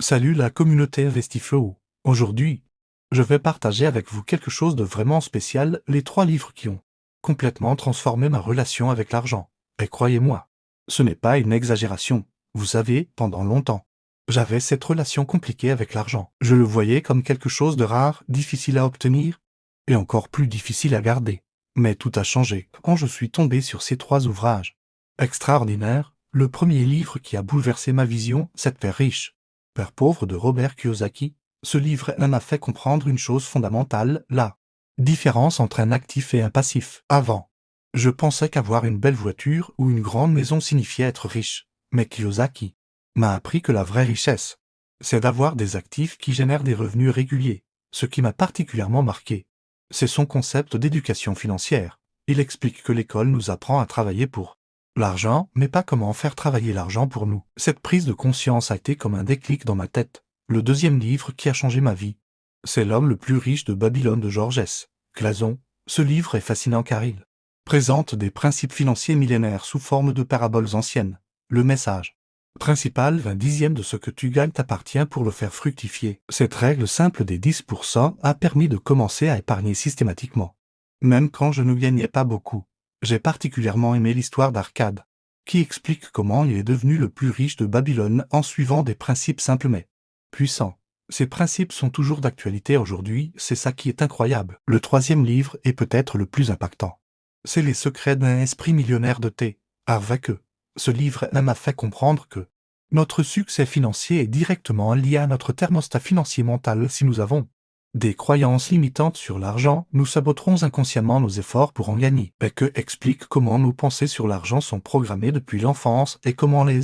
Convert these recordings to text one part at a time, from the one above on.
Salut la communauté InvestiFlow. Aujourd'hui, je vais partager avec vous quelque chose de vraiment spécial, les 3 livres qui ont complètement transformé ma relation avec l'argent. Et croyez-moi, ce n'est pas une exagération. Vous savez, pendant longtemps, j'avais cette relation compliquée avec l'argent. Je le voyais comme quelque chose de rare, difficile à obtenir, et encore plus difficile à garder. Mais tout a changé quand je suis tombé sur ces 3 ouvrages. Extraordinaires, le premier livre qui a bouleversé ma vision, c'est Père riche, Père pauvre de Robert Kiyosaki. Ce livre m'a fait comprendre une chose fondamentale, la différence entre un actif et un passif. Avant, je pensais qu'avoir une belle voiture ou une grande maison signifiait être riche, mais Kiyosaki m'a appris que la vraie richesse, c'est d'avoir des actifs qui génèrent des revenus réguliers. Ce qui m'a particulièrement marqué, c'est son concept d'éducation financière. Il explique que l'école nous apprend à travailler pour l'argent, mais pas comment faire travailler l'argent pour nous. Cette prise de conscience a été comme un déclic dans ma tête. Le deuxième livre qui a changé ma vie, c'est L'homme le plus riche de Babylone de Georges S. Clason. Ce livre est fascinant car il présente des principes financiers millénaires sous forme de paraboles anciennes. Le message principal, 20 dixièmes de ce que tu gagnes t'appartient pour le faire fructifier. Cette règle simple des 10% a permis de commencer à épargner systématiquement. Même quand je ne gagnais pas beaucoup. J'ai particulièrement aimé l'histoire d'Arcade, qui explique comment il est devenu le plus riche de Babylone en suivant des principes simples mais puissants. Ces principes sont toujours d'actualité aujourd'hui, c'est ça qui est incroyable. Le troisième livre est peut-être le plus impactant. C'est Les secrets d'un esprit millionnaire de T. Harv Eker. Ce livre m'a fait comprendre que notre succès financier est directement lié à notre thermostat financier mental. Si nous avons des croyances limitantes sur l'argent, nous saboterons inconsciemment nos efforts pour en gagner. Eker explique comment nos pensées sur l'argent sont programmées depuis l'enfance et comment les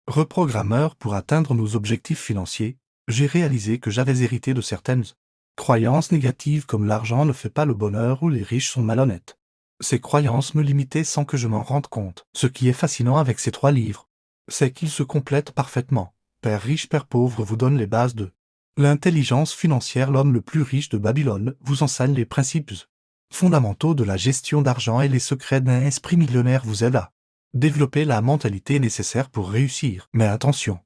reprogrammeurs pour atteindre nos objectifs financiers. J'ai réalisé que j'avais hérité de certaines croyances négatives comme l'argent ne fait pas le bonheur ou les riches sont malhonnêtes. Ces croyances me limitaient sans que je m'en rende compte. Ce qui est fascinant avec ces 3 livres, c'est qu'ils se complètent parfaitement. Père riche, Père pauvre vous donne les bases de l'intelligence financière. L'homme le plus riche de Babylone vous enseigne les principes fondamentaux de la gestion d'argent et les secrets d'un esprit millionnaire vous aide à développer la mentalité nécessaire pour réussir. Mais attention,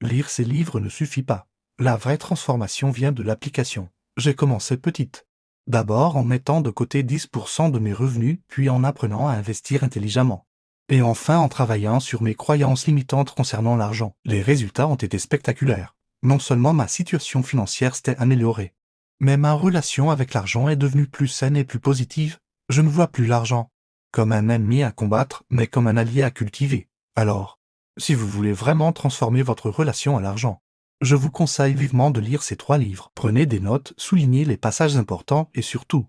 lire ces livres ne suffit pas. La vraie transformation vient de l'application. J'ai commencé petite. D'abord en mettant de côté 10% de mes revenus, puis en apprenant à investir intelligemment. Et enfin en travaillant sur mes croyances limitantes concernant l'argent. Les résultats ont été spectaculaires. Non seulement ma situation financière s'est améliorée, mais ma relation avec l'argent est devenue plus saine et plus positive. Je ne vois plus l'argent comme un ennemi à combattre, mais comme un allié à cultiver. Alors, si vous voulez vraiment transformer votre relation à l'argent, je vous conseille vivement de lire ces 3 livres. Prenez des notes, soulignez les passages importants et surtout,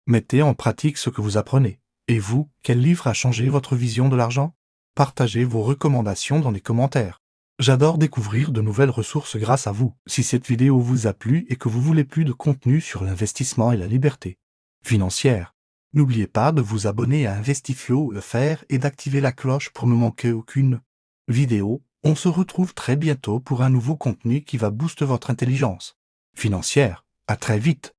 mettez en pratique ce que vous apprenez. Et vous, quel livre a changé votre vision de l'argent? Partagez vos recommandations dans les commentaires. J'adore découvrir de nouvelles ressources grâce à vous. Si cette vidéo vous a plu et que vous voulez plus de contenu sur l'investissement et la liberté financière, n'oubliez pas de vous abonner à InvestiFlow.fr et d'activer la cloche pour ne manquer aucune vidéo. On se retrouve très bientôt pour un nouveau contenu qui va booster votre intelligence financière. À très vite.